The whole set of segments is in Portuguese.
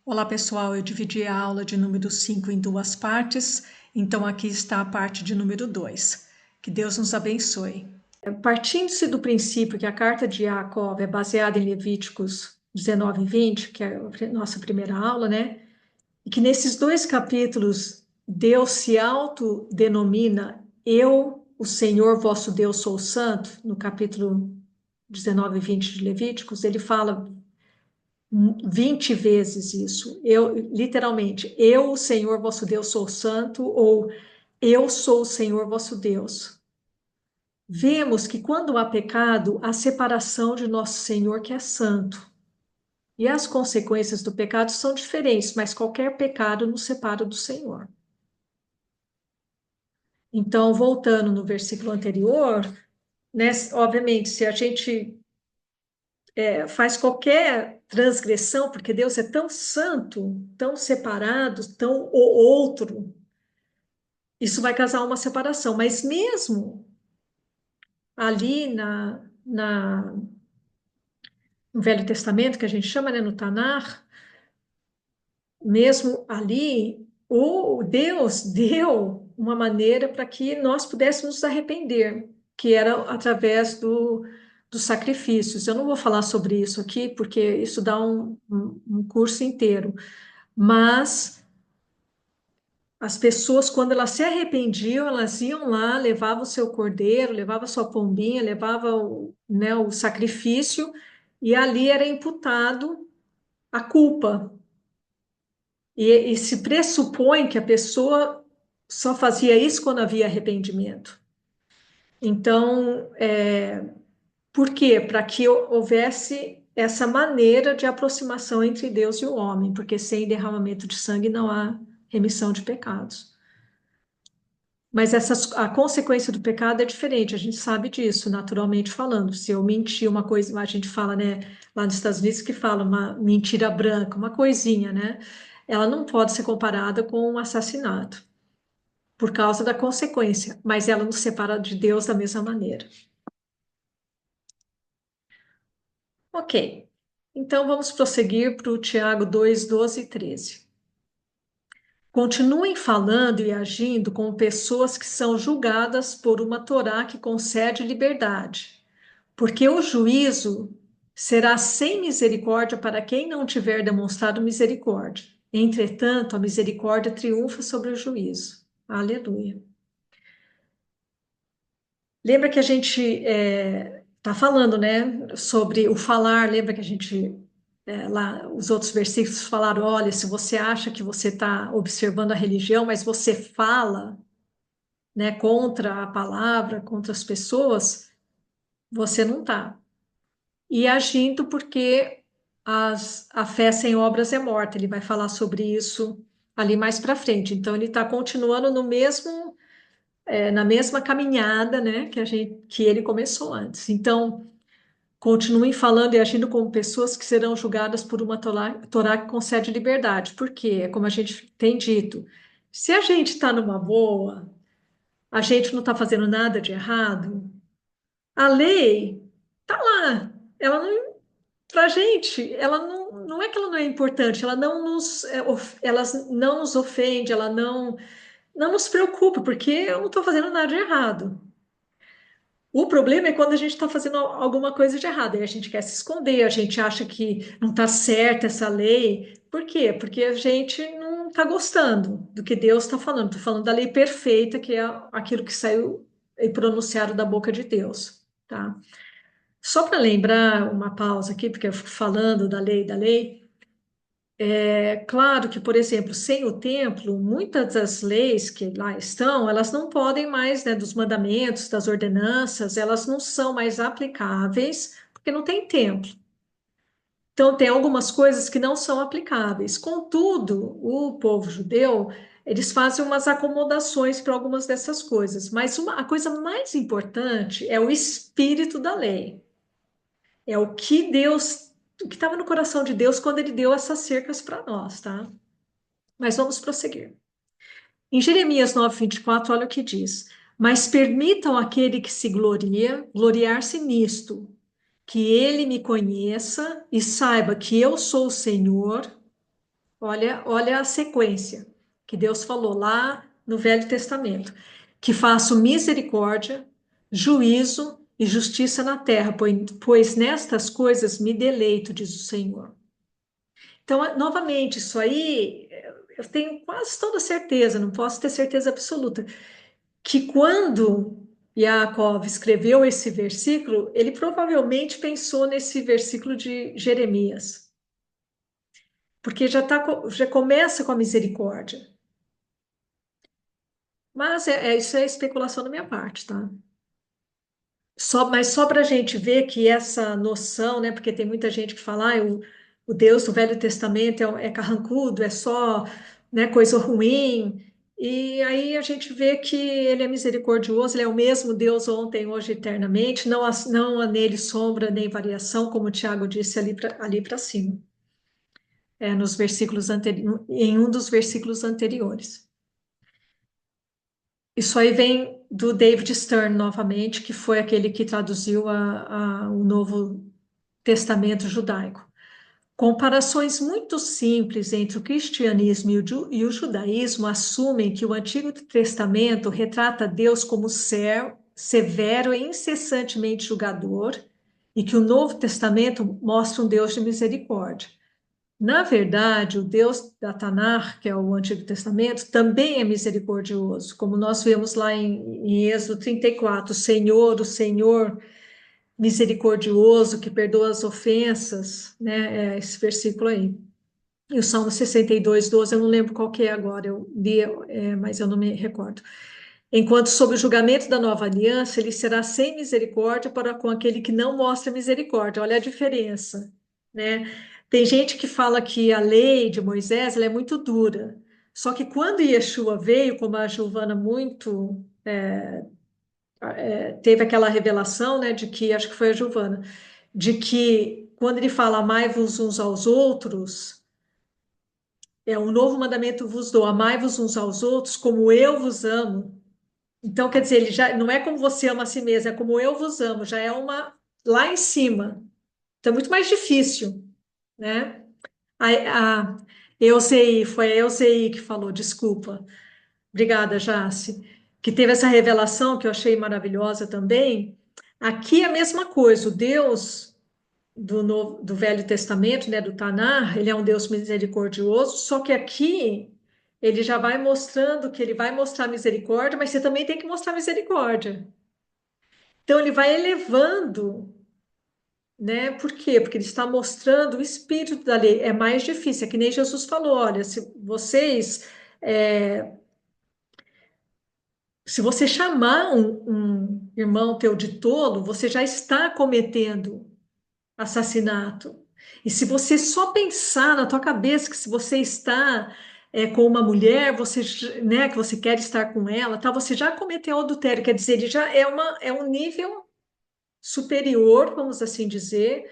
Olá pessoal, eu dividi a aula de número 5 em duas partes, então aqui está a parte de número 2. Que Deus nos abençoe. Partindo-se do princípio que a carta de Jacó é baseada em Levíticos 19 e 20, que é a nossa primeira aula, né? E que nesses dois capítulos Deus se autodenomina Eu, o Senhor vosso Deus, sou santo, no capítulo 19 e 20 de Levíticos, ele fala 20 vezes isso. Eu, literalmente, eu, o Senhor vosso Deus, sou santo, ou eu sou o Senhor vosso Deus. Vemos que quando há pecado, há separação de nosso Senhor que é santo. E as consequências do pecado são diferentes, mas qualquer pecado nos separa do Senhor. Então, voltando no versículo anterior, né, obviamente, se a gente faz qualquer transgressão, porque Deus é tão santo, tão separado, tão o outro, isso vai causar uma separação. Mas mesmo ali no Velho Testamento, que a gente chama, né, no Tanar, mesmo ali, o Deus deu uma maneira para que nós pudéssemos nos arrepender, que era através dos sacrifícios. Eu não vou falar sobre isso aqui, porque isso dá um curso inteiro, mas as pessoas, quando elas se arrependiam, elas iam lá, levavam o seu cordeiro, levavam a sua pombinha, levavam, né, o sacrifício, e ali era imputado a culpa. E se pressupõe que a pessoa só fazia isso quando havia arrependimento. Então, por quê? Para que houvesse essa maneira de aproximação entre Deus e o homem, porque sem derramamento de sangue não há remissão de pecados. Mas a consequência do pecado é diferente, a gente sabe disso, naturalmente falando. Se eu mentir uma coisa, a gente fala, né, lá nos Estados Unidos que fala uma mentira branca, uma coisinha, né? Ela não pode ser comparada com um assassinato, por causa da consequência, mas ela nos separa de Deus da mesma maneira. Ok, então vamos prosseguir para o Tiago 2, 12 e 13. Continuem falando e agindo como pessoas que são julgadas por uma Torá que concede liberdade, porque o juízo será sem misericórdia para quem não tiver demonstrado misericórdia. Entretanto, a misericórdia triunfa sobre o juízo. Aleluia. Lembra que a gente está falando, né, sobre o falar. Lembra que a gente lá os outros versículos falaram: olha, se você acha que você está observando a religião, mas você fala, né, contra a palavra, contra as pessoas, você não está. E agindo porque a fé sem obras é morta. Ele vai falar sobre isso ali mais para frente. Então ele está continuando no mesmo, na mesma caminhada, né, que ele começou antes. Então continuem falando e agindo como pessoas que serão julgadas por uma Torá que concede liberdade. Porque, é como a gente tem dito, se a gente está numa boa, a gente não está fazendo nada de errado, a lei está lá. Ela não Para a gente, ela não é que ela não é importante, ela não nos, ela não nos ofende, ela não nos preocupa, porque eu não estou fazendo nada de errado. O problema é quando a gente está fazendo alguma coisa de errado, aí a gente quer se esconder, a gente acha que não está certa essa lei. Por quê? Porque a gente não está gostando do que Deus está falando. Estou falando da lei perfeita, que é aquilo que saiu e pronunciado da boca de Deus, tá? Só para lembrar uma pausa aqui, porque eu fico falando da lei. É claro que, por exemplo, sem o templo, muitas das leis que lá estão, elas não podem mais, né, dos mandamentos, das ordenanças, elas não são mais aplicáveis, porque não tem templo. Então, tem algumas coisas que não são aplicáveis. Contudo, o povo judeu, eles fazem umas acomodações para algumas dessas coisas, mas a coisa mais importante é o espírito da lei. É o que estava no coração de Deus quando ele deu essas cercas para nós, tá? Mas vamos prosseguir. Em Jeremias 9:24, olha o que diz: mas permitam aquele que se gloria, gloriar-se nisto, que ele me conheça e saiba que eu sou o Senhor. olha a sequência que Deus falou lá no Velho Testamento, que faço misericórdia, juízo e justiça na terra, pois nestas coisas me deleito, diz o Senhor. Então, novamente, isso aí eu tenho quase toda certeza, não posso ter certeza absoluta, que quando Yaakov escreveu esse versículo, ele provavelmente pensou nesse versículo de Jeremias, porque já começa com a misericórdia. Mas isso é especulação da minha parte, tá? Mas só para a gente ver que essa noção, né? Porque tem muita gente que fala, o Deus do Velho Testamento é carrancudo, é só, né, coisa ruim. E aí a gente vê que ele é misericordioso, ele é o mesmo Deus ontem, hoje, eternamente. Não há nele sombra nem variação, como o Tiago disse ali para cima, nos versículos em um dos versículos anteriores. Isso aí vem do David Stern novamente, que foi aquele que traduziu o Novo Testamento judaico. Comparações muito simples entre o cristianismo e o judaísmo assumem que o Antigo Testamento retrata Deus como severo e incessantemente julgador, e que o Novo Testamento mostra um Deus de misericórdia. Na verdade, o Deus da Tanakh, que é o Antigo Testamento, também é misericordioso, como nós vemos lá em Êxodo 34, o Senhor misericordioso, que perdoa as ofensas, né? É esse versículo aí. E o Salmo 62, 12, eu não lembro qual que é agora, eu li, mas eu não me recordo. Enquanto sob o julgamento da nova aliança, ele será sem misericórdia para com aquele que não mostra misericórdia. Olha a diferença, né? Tem gente que fala que a lei de Moisés ela é muito dura. Só que quando Yeshua veio, como a Giovana muito teve aquela revelação, né, de que acho que foi a Giovana, de que quando ele fala amai-vos uns aos outros, um novo mandamento vos dou, amai-vos uns aos outros como eu vos amo. Então, quer dizer, ele já não é como você ama a si mesmo, é como eu vos amo, já é uma lá em cima. Então, é muito mais difícil, né? A Eusei, foi a Eusei que falou, desculpa. Obrigada, Jace. Que teve essa revelação que eu achei maravilhosa também. Aqui é a mesma coisa, o Deus do Velho Testamento, né, do Tanar, ele é um Deus misericordioso, só que aqui ele já vai mostrando que ele vai mostrar misericórdia, mas você também tem que mostrar misericórdia. Então ele vai elevando, né? Por quê? Porque ele está mostrando o espírito da lei. É mais difícil, é que nem Jesus falou: olha, se você chamar um irmão teu de tolo, você já está cometendo assassinato. E se você só pensar na tua cabeça que se você está com uma mulher, né, que você quer estar com ela, tá, você já cometeu adultério. Quer dizer, ele já é um nível superior, vamos assim dizer,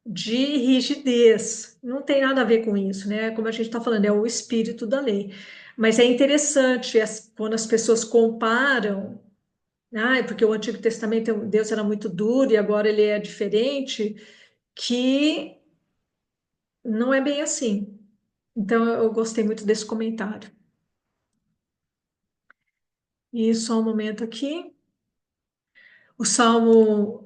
de rigidez. Não tem nada a ver com isso, né? Como a gente está falando, é o espírito da lei. Mas é interessante quando as pessoas comparam, porque o Antigo Testamento Deus era muito duro e agora ele é diferente, que não é bem assim. Então eu gostei muito desse comentário. E só um momento aqui. O Salmo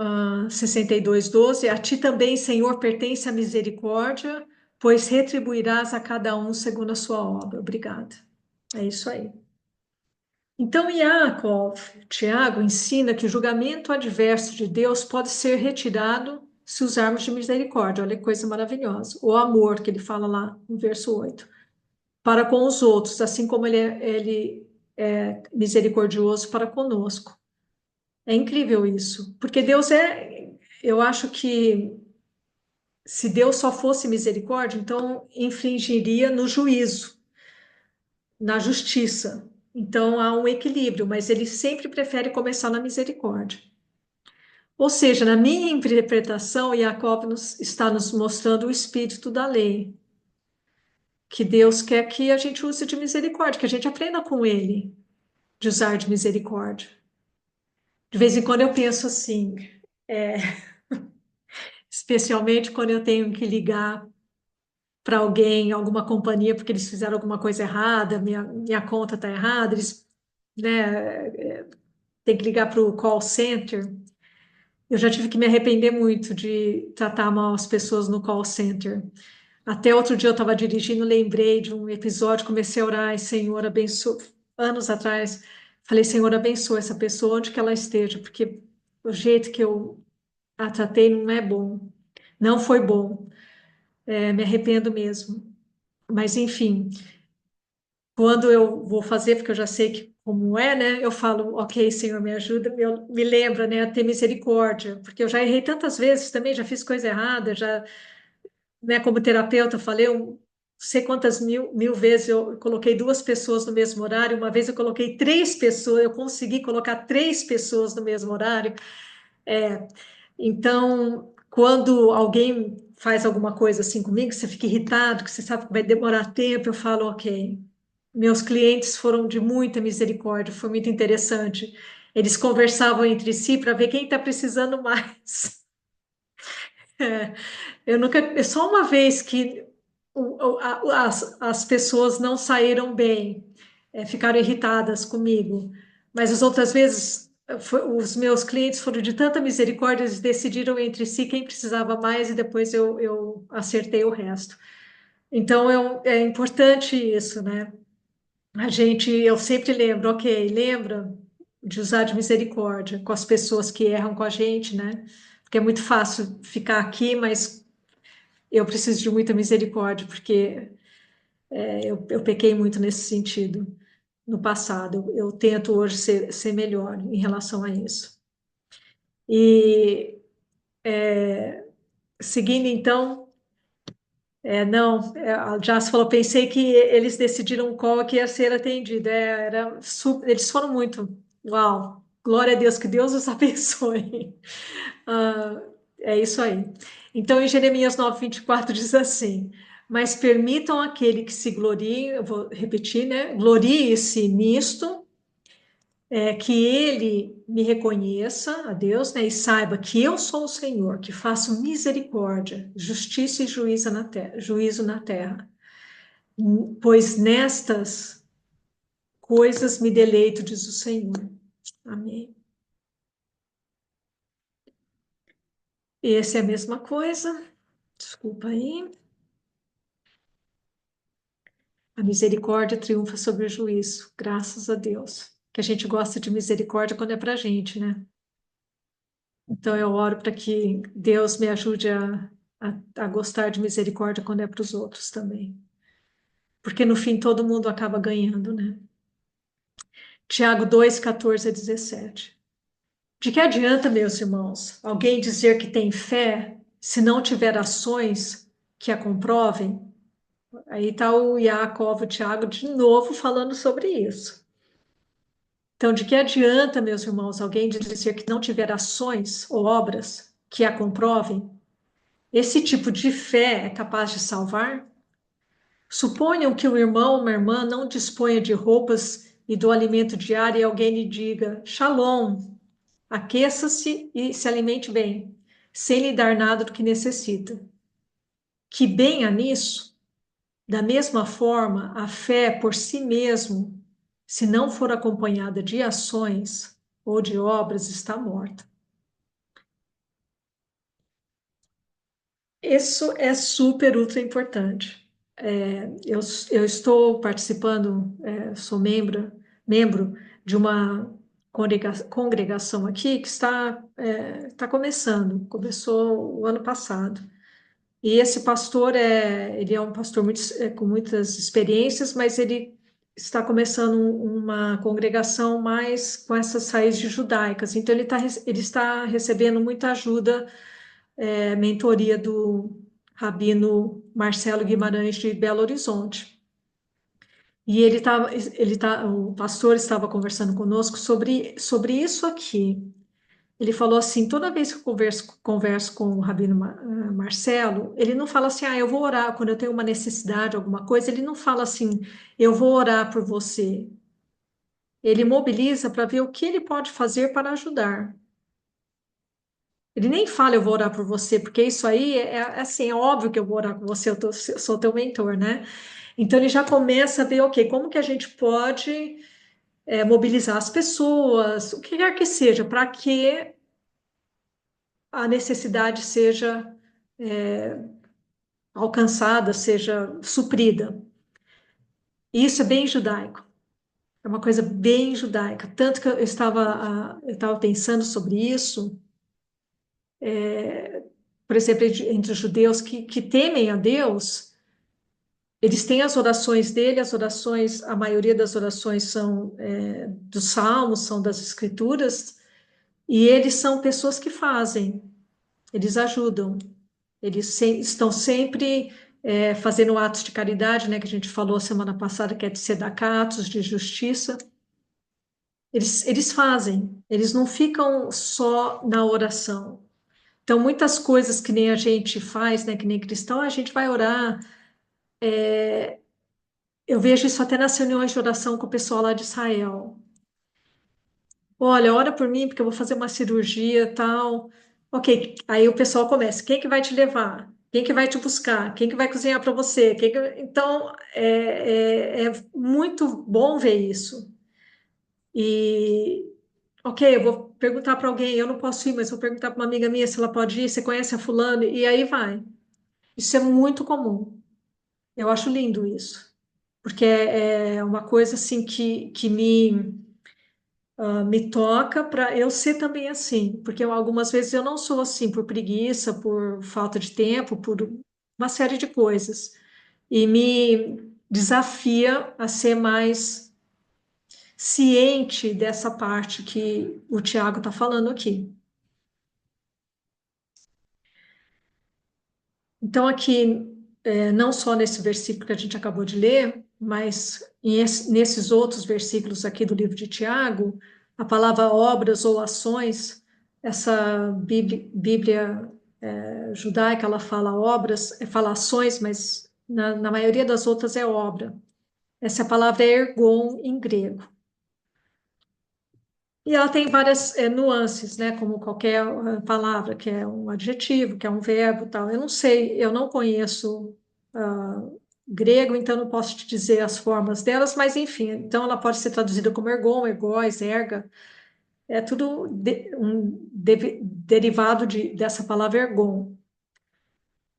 62, 12. A ti também, Senhor, pertence a misericórdia, pois retribuirás a cada um segundo a sua obra. Obrigada. É isso aí. Então, Tiago, ensina que o julgamento adverso de Deus pode ser retirado se usarmos de misericórdia. Olha que coisa maravilhosa. O amor que ele fala lá no verso 8. Para com os outros, assim como ele é misericordioso para conosco. É incrível isso, porque eu acho que se Deus só fosse misericórdia, então infringiria no juízo, na justiça. Então há um equilíbrio, mas ele sempre prefere começar na misericórdia. Ou seja, na minha interpretação, está nos mostrando o espírito da lei, que Deus quer que a gente use de misericórdia, que a gente aprenda com ele de usar de misericórdia. De vez em quando eu penso assim, especialmente quando eu tenho que ligar para alguém, alguma companhia, porque eles fizeram alguma coisa errada, minha conta está errada, eles, né, tem que ligar para o call center. Eu já tive que me arrepender muito de tratar mal as pessoas no call center. Até outro dia eu estava dirigindo, lembrei de um episódio, comecei a orar, e, Senhor, abençoa, anos atrás, falei, Senhor, abençoa essa pessoa onde que ela esteja, porque o jeito que eu a tratei não é bom, não foi bom. Me arrependo mesmo. Mas, enfim, quando eu vou fazer, porque eu já sei que como é, né? Eu falo, ok, Senhor, me ajuda, me lembra, né, a ter misericórdia, porque eu já errei tantas vezes também, já fiz coisa errada, já, né, como terapeuta, falei, eu não sei quantas mil vezes eu coloquei duas pessoas no mesmo horário, uma vez eu coloquei três pessoas, eu consegui colocar três pessoas no mesmo horário. É, então, quando alguém faz alguma coisa assim comigo, você fica irritado, que você sabe que vai demorar tempo, eu falo, ok. Meus clientes foram de muita misericórdia, foi muito interessante. Eles conversavam entre si para ver quem está precisando mais. É, eu nunca, é só uma vez que as pessoas não saíram bem, ficaram irritadas comigo, mas as outras vezes os meus clientes foram de tanta misericórdia, eles decidiram entre si quem precisava mais e depois eu acertei o resto. Então é importante isso, né? Eu sempre lembro, ok, lembra de usar de misericórdia com as pessoas que erram com a gente, né? Porque é muito fácil ficar aqui, mas eu preciso de muita misericórdia, porque eu pequei muito nesse sentido no passado. Eu tento hoje ser melhor em relação a isso. E seguindo então, não, a Jazz falou, pensei que eles decidiram qual que ia ser atendido. Eles foram muito, uau, glória a Deus, que Deus os abençoe. Ah, é isso aí. Então, em Jeremias 9:24 diz assim: Mas permitam aquele que se glorie, eu vou repetir, né? Glorie-se nisto, que ele me reconheça a Deus, né? E saiba que eu sou o Senhor, que faço misericórdia, justiça e juízo na terra. Pois nestas coisas me deleito, diz o Senhor. Amém. Esse é a mesma coisa. Desculpa aí. A misericórdia triunfa sobre o juízo, graças a Deus. Que a gente gosta de misericórdia quando é pra gente, né? Então eu oro para que Deus me ajude a gostar de misericórdia quando é para os outros também. Porque no fim todo mundo acaba ganhando, né? Tiago 2:14 a 17. De que adianta, meus irmãos, alguém dizer que tem fé se não tiver ações que a comprovem? Aí está o Jacob, o Tiago, de novo falando sobre isso. Então, de que adianta, meus irmãos, alguém dizer que não tiver ações ou obras que a comprovem? Esse tipo de fé é capaz de salvar? Suponham que o irmão ou uma irmã não disponha de roupas e do alimento diário e alguém lhe diga: Shalom, aqueça-se e se alimente bem, sem lhe dar nada do que necessita. Que bem há nisso? Da mesma forma, a fé por si mesmo, se não for acompanhada de ações ou de obras, está morta. Isso é super, ultra importante. Eu estou participando, sou membro de uma congregação aqui que está começou o ano passado. E esse pastor ele é um pastor com muitas experiências, mas ele está começando uma congregação mais com essas raízes judaicas. Então ele está recebendo muita ajuda, mentoria do Rabino Marcelo Guimarães de Belo Horizonte. E o pastor estava conversando conosco sobre isso aqui. Ele falou assim: toda vez que eu converso com o Rabino Marcelo, ele não fala assim, eu vou orar quando eu tenho uma necessidade, alguma coisa, ele não fala assim, eu vou orar por você. Ele mobiliza para ver o que ele pode fazer para ajudar. Ele nem fala, eu vou orar por você, porque isso aí assim, é óbvio que eu vou orar com você, eu sou teu mentor, né? Então ele já começa a ver, ok, como que a gente pode mobilizar as pessoas, o que quer que seja, para que a necessidade seja alcançada, seja suprida. E isso é bem judaico, é uma coisa bem judaica. Tanto que eu estava pensando sobre isso, por exemplo, entre os judeus que temem a Deus, eles têm as orações dele, as orações, a maioria das orações são dos salmos, são das escrituras, e eles são pessoas que fazem, eles ajudam, estão sempre fazendo atos de caridade, né, que a gente falou semana passada, que é de tzedakah, atos de justiça. Eles fazem, eles não ficam só na oração. Então, muitas coisas que nem a gente faz, né, que nem cristão, a gente vai orar. Eu vejo isso até nas reuniões de oração com o pessoal lá de Israel. Olha, ora por mim, porque eu vou fazer uma cirurgia tal. Ok, aí o pessoal começa. Quem que vai te levar? Quem que vai te buscar? Quem que vai cozinhar para você? Então, é muito bom ver isso. E, ok, eu vou perguntar para alguém, eu não posso ir, mas vou perguntar para uma amiga minha se ela pode ir, você conhece a fulano? E aí vai. Isso é muito comum. Eu acho lindo isso. Porque é uma coisa assim que me toca para eu ser também assim, porque algumas vezes eu não sou assim por preguiça, por falta de tempo, por uma série de coisas, e me desafia a ser mais ciente dessa parte que o Tiago está falando aqui. Então, aqui, não só nesse versículo que a gente acabou de ler, mas nesses outros versículos aqui do livro de Tiago, a palavra obras ou ações, essa Bíblia judaica, ela fala obras, fala ações, mas na maioria das outras é obra. Essa palavra é ergon em grego. E ela tem várias nuances, né? Como qualquer palavra, que é um adjetivo, que é um verbo, tal. Eu não sei, eu não conheço grego, então não posso te dizer as formas delas, mas enfim, então ela pode ser traduzida como ergon, ergóis, erga, é tudo derivado dessa palavra ergon.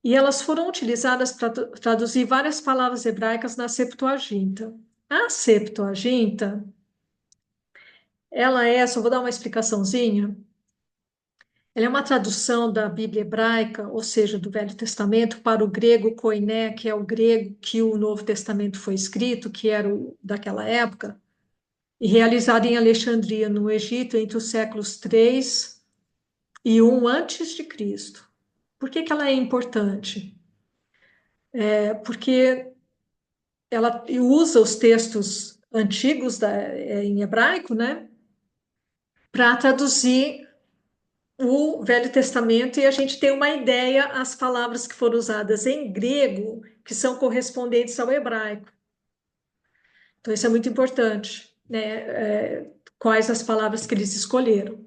E elas foram utilizadas para traduzir várias palavras hebraicas na Septuaginta. A Septuaginta, só vou dar uma explicaçãozinha. Ela é uma tradução da Bíblia hebraica, ou seja, do Velho Testamento, para o grego koiné, que é o grego que o Novo Testamento foi escrito, que era o daquela época, e realizada em Alexandria, no Egito, entre os séculos 3 e 1 antes de Cristo. Por que que ela é importante? Porque ela usa os textos antigos em hebraico, né, para traduzir o Velho Testamento e a gente tem uma ideia as palavras que foram usadas em grego que são correspondentes ao hebraico. Então isso é muito importante, né? Quais as palavras que eles escolheram?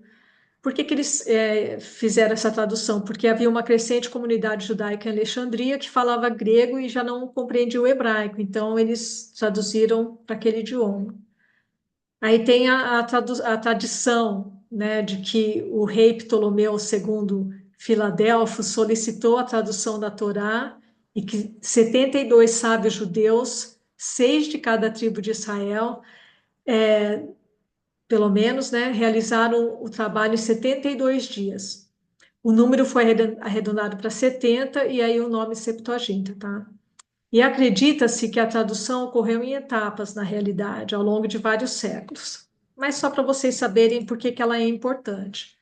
Por que que eles fizeram essa tradução? Porque havia uma crescente comunidade judaica em Alexandria que falava grego e já não compreendia o hebraico, então eles traduziram para aquele idioma. Aí tem a tradição, né, de que o rei Ptolomeu II Filadelfo solicitou a tradução da Torá e que 72 sábios judeus, 6 de cada tribo de Israel, pelo menos, né, realizaram o trabalho em 72 dias. O número foi arredondado para 70 e aí o nome Septuaginta, tá? E acredita-se que a tradução ocorreu em etapas, na realidade, ao longo de vários séculos. Mas só para vocês saberem por que que ela é importante.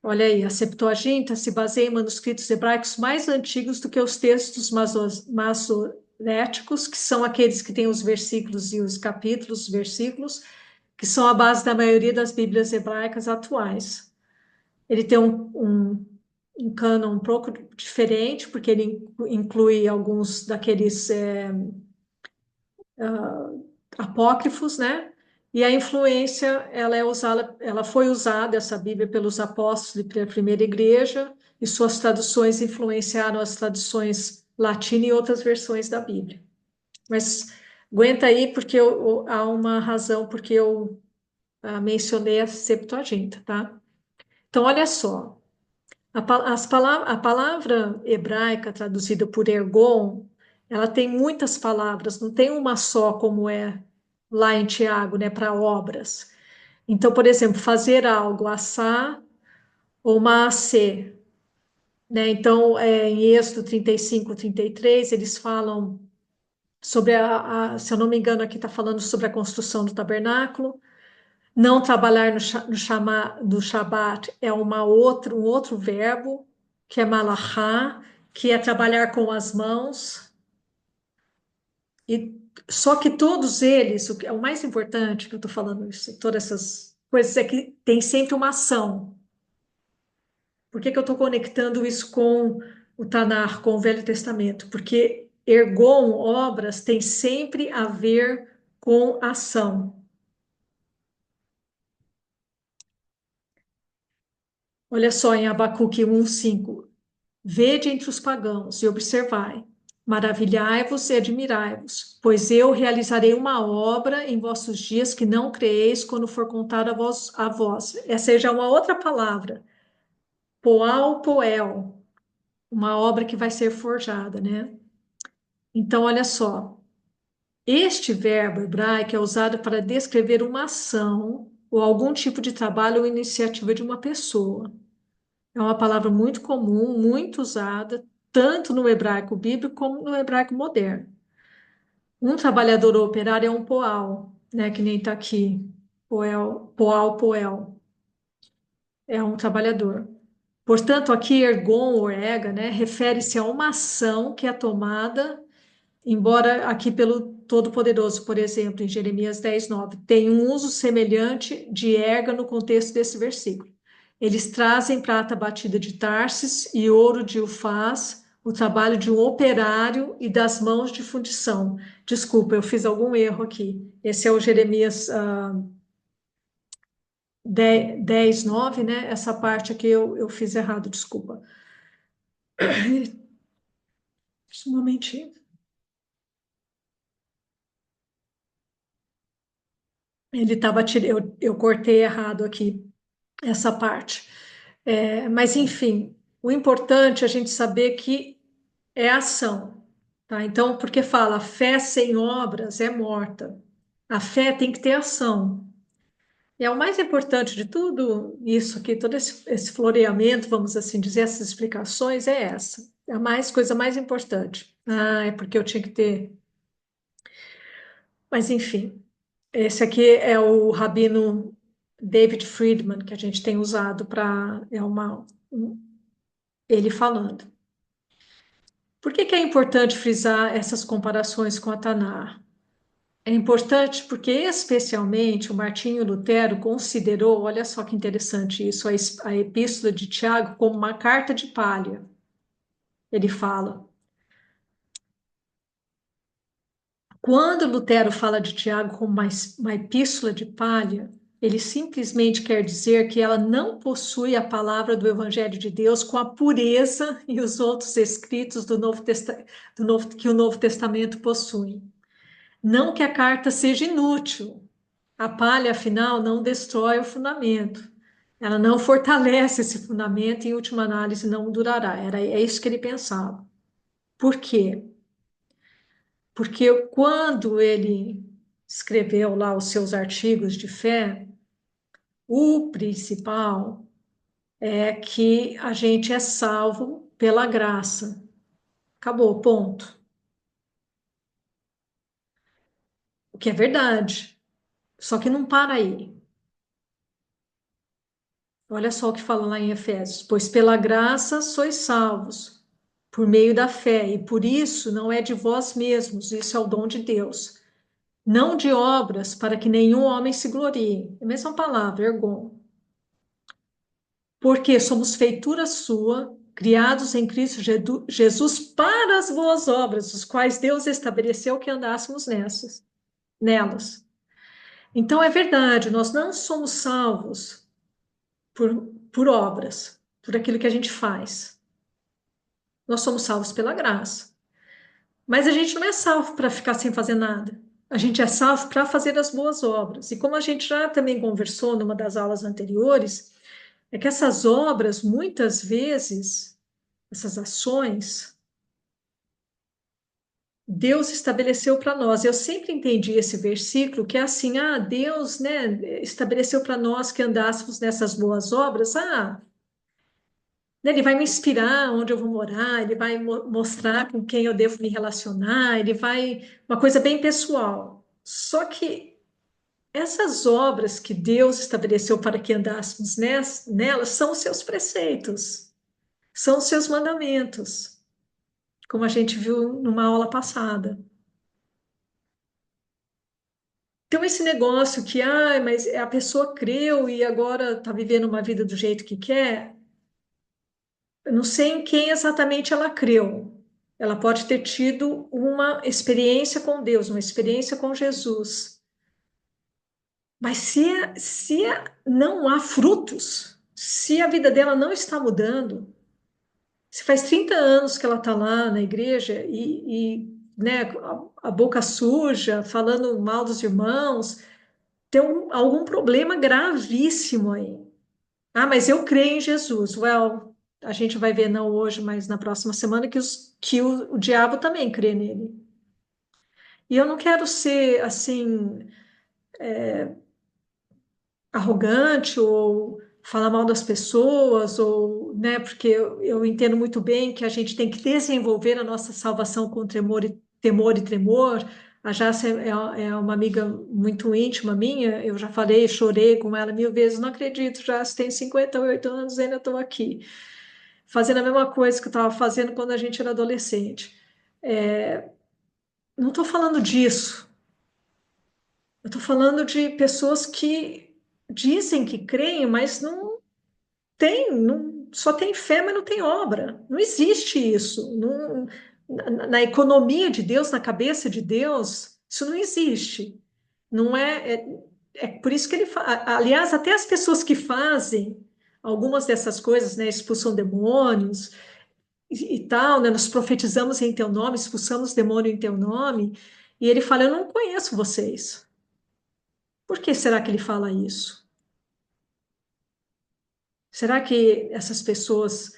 Olha aí, a Septuaginta se baseia em manuscritos hebraicos mais antigos do que os textos maçoréticos, que são aqueles que têm os versículos e os capítulos, os versículos, que são a base da maioria das Bíblias hebraicas atuais. Ele tem um cânon um pouco diferente, porque ele inclui alguns daqueles apócrifos, né? E a influência, ela foi usada, essa Bíblia, pelos apóstolos e pela primeira igreja, e suas traduções influenciaram as traduções latina e outras versões da Bíblia. Mas aguenta aí, porque há uma razão porque eu mencionei a Septuaginta, tá? Então, olha só, a palavra hebraica traduzida por ergon, ela tem muitas palavras, não tem uma só como é lá em Tiago, né, para obras. Então, por exemplo, fazer algo, assar ou maaser, né? Então, em Êxodo 35, 33, eles falam sobre se eu não me engano, aqui está falando sobre a construção do tabernáculo. Não trabalhar no Shabat é um outro verbo, que é malachá, que é trabalhar com as mãos. E só que todos eles, o mais importante que eu estou falando isso, todas essas coisas, é que tem sempre uma ação. Por que que eu estou conectando isso com o Tanar, com o Velho Testamento? Porque ergon, obras, tem sempre a ver com ação. Olha só em Abacuque 1:5. Vede entre os pagãos e observai, maravilhai-vos e admirai-vos, pois eu realizarei uma obra em vossos dias que não creeis quando for contada a vós. Essa já é uma outra palavra, poal, poel, uma obra que vai ser forjada, né? Então, olha só, este verbo hebraico é usado para descrever uma ação ou algum tipo de trabalho ou iniciativa de uma pessoa. É uma palavra muito comum, muito usada, tanto no hebraico bíblico como no hebraico moderno. Um trabalhador ou operário é um poal, né, que nem está aqui. Poel, poal, poel. É um trabalhador. Portanto, aqui ergon ou erga, né, refere-se a uma ação que é tomada, embora aqui pelo Todo-Poderoso, por exemplo, em Jeremias 10:9, tem um uso semelhante de erga no contexto desse versículo. Eles trazem prata batida de Tarsis e ouro de Ufaz, o trabalho de um operário e das mãos de fundição. Desculpa, eu fiz algum erro aqui. Esse é o Jeremias 10:9, né? Essa parte aqui eu fiz errado, desculpa. Um momentinho. Ele estava eu cortei errado aqui essa parte. Mas, enfim, o importante é a gente saber que é ação, tá? Então, porque fala, fé sem obras é morta. A fé tem que ter ação. E é o mais importante de tudo isso aqui, todo esse floreamento, vamos assim dizer, essas explicações, é essa. É a coisa mais importante. Ah, é porque eu tinha que ter. Mas, enfim, esse aqui é o Rabino David Friedman, que a gente tem usado para. Ele falando. Por que que é importante frisar essas comparações com a Tanar? É importante porque, especialmente, o Martinho Lutero considerou, olha só que interessante isso, a Epístola de Tiago como uma carta de palha. Ele fala. Quando Lutero fala de Tiago como uma epístola de palha, ele simplesmente quer dizer que ela não possui a palavra do Evangelho de Deus com a pureza e os outros escritos que o Novo Testamento possui. Não que a carta seja inútil. A palha, afinal, não destrói o fundamento. Ela não fortalece esse fundamento e, em última análise, não durará. É isso que ele pensava. Por quê? Porque quando ele escreveu lá os seus artigos de fé, o principal é que a gente é salvo pela graça. Acabou, ponto. O que é verdade. Só que não para aí. Olha só o que fala lá em Efésios: pois pela graça sois salvos, por meio da fé, e por isso não é de vós mesmos, isso é o dom de Deus. Não de obras, para que nenhum homem se glorie. É a mesma palavra, ergon. Porque somos feitura sua, criados em Cristo Jesus para as boas obras, os quais Deus estabeleceu que andássemos nelas. Então é verdade, nós não somos salvos por obras, por aquilo que a gente faz. Nós somos salvos pela graça. Mas a gente não é salvo para ficar sem fazer nada. A gente é salvo para fazer as boas obras. E como a gente já também conversou numa das aulas anteriores, é que essas obras, muitas vezes, essas ações, Deus estabeleceu para nós. Eu sempre entendi esse versículo que é assim: Deus, né, estabeleceu para nós que andássemos nessas boas obras. Né, ele vai me inspirar onde eu vou morar, ele vai mostrar com quem eu devo me relacionar, ele vai. Uma coisa bem pessoal. Só que essas obras que Deus estabeleceu para que andássemos nelas são os seus preceitos, são os seus mandamentos, como a gente viu numa aula passada. Então, esse negócio que, mas a pessoa creu e agora está vivendo uma vida do jeito que quer, eu não sei em quem exatamente ela creu. Ela pode ter tido uma experiência com Deus, uma experiência com Jesus. Mas se não há frutos, se a vida dela não está mudando, se faz 30 anos que ela está lá na igreja né, a boca suja, falando mal dos irmãos, tem algum problema gravíssimo aí. Mas eu creio em Jesus. Well, a gente vai ver não hoje, mas na próxima semana que o diabo também crê nele. E eu não quero ser assim arrogante ou falar mal das pessoas ou, né, porque eu entendo muito bem que a gente tem que desenvolver a nossa salvação com temor e tremor. A Jássia é uma amiga muito íntima minha, eu já falei, chorei com ela 1000 vezes, não acredito, Jássia tem 58 anos e ainda estou aqui, fazendo a mesma coisa que eu estava fazendo quando a gente era adolescente. Não estou falando disso, eu estou falando de pessoas que dizem que creem, mas só tem fé, mas não tem obra. Não existe isso. Na economia de Deus, na cabeça de Deus, isso não existe. Não é por isso que ele aliás, até as pessoas que fazem algumas dessas coisas, né, expulsam demônios e tal, né, nós profetizamos em teu nome, expulsamos demônio em teu nome, e ele fala, eu não conheço vocês. Por que será que ele fala isso? Será que essas pessoas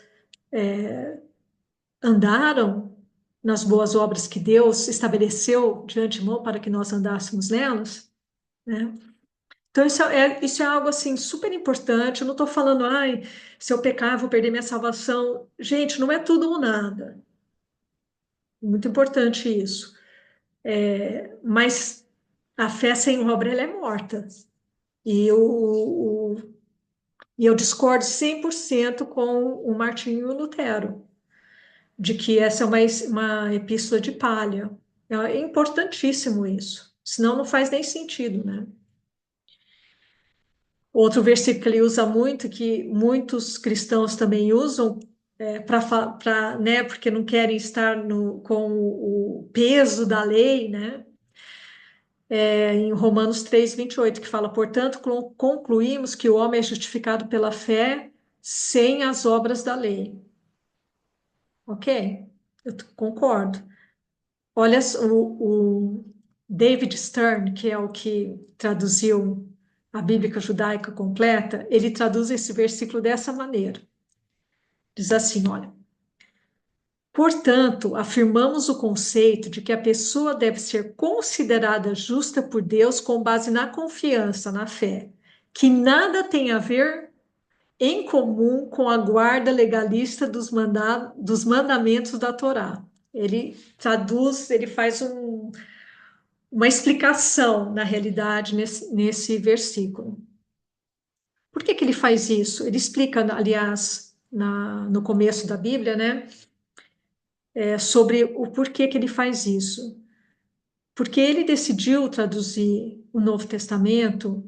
andaram nas boas obras que Deus estabeleceu de antemão para que nós andássemos nelas, né? Então, isso é algo assim super importante. Eu não estou falando, se eu pecar, eu vou perder minha salvação. Gente, não é tudo ou nada. Muito importante isso. Mas a fé sem obra, ela é morta. E eu discordo 100% com o Martinho Lutero, de que essa é uma epístola de palha. É importantíssimo isso, senão não faz nem sentido, né? Outro versículo que ele usa muito, que muitos cristãos também usam, né, porque não querem estar com o peso da lei, né? Em Romanos 3:28, que fala, portanto, concluímos que o homem é justificado pela fé sem as obras da lei. Ok? Eu concordo. Olha, o David Stern, que é o que traduziu a Bíblia Judaica completa, ele traduz esse versículo dessa maneira. Diz assim, olha, portanto, afirmamos o conceito de que a pessoa deve ser considerada justa por Deus com base na confiança, na fé, que nada tem a ver em comum com a guarda legalista dos mandamentos da Torá. Ele traduz, ele faz uma explicação, na realidade, nesse versículo. Por que ele faz isso? Ele explica, aliás, no começo da Bíblia, né, sobre o porquê que ele faz isso. Porque ele decidiu traduzir o Novo Testamento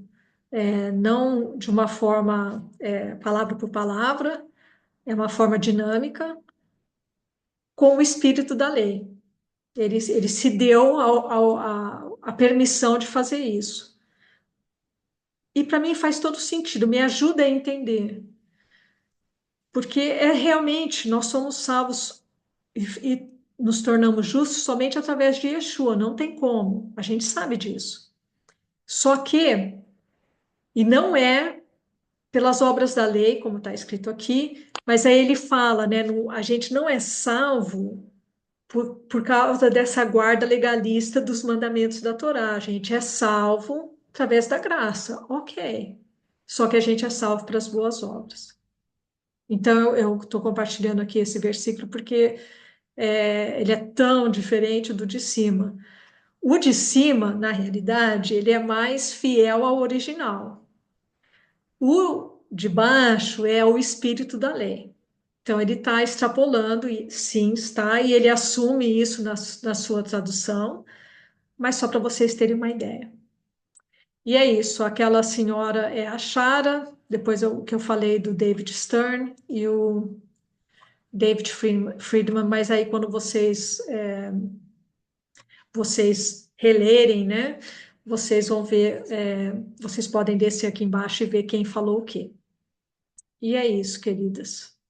não de uma forma palavra por palavra, é uma forma dinâmica, com o espírito da lei. Ele se deu a permissão de fazer isso. E para mim faz todo sentido, me ajuda a entender. Porque é realmente, nós somos salvos e nos tornamos justos somente através de Yeshua, não tem como, a gente sabe disso. Só que, e não é pelas obras da lei, como está escrito aqui, mas aí ele fala, né, a gente não é salvo por causa dessa guarda legalista dos mandamentos da Torá, a gente é salvo através da graça, ok. Só que a gente é salvo para as boas obras. Então, eu estou compartilhando aqui esse versículo porque ele é tão diferente do de cima. O de cima, na realidade, ele é mais fiel ao original. O de baixo é o espírito da lei. Então, ele está extrapolando, e sim, está, e ele assume isso na sua tradução, mas só para vocês terem uma ideia. E é isso, aquela senhora é a Shara, depois que eu falei do David Stern e o David Friedman, mas aí quando vocês relerem, né, vocês vão ver, vocês podem descer aqui embaixo e ver quem falou o quê. E é isso, queridas.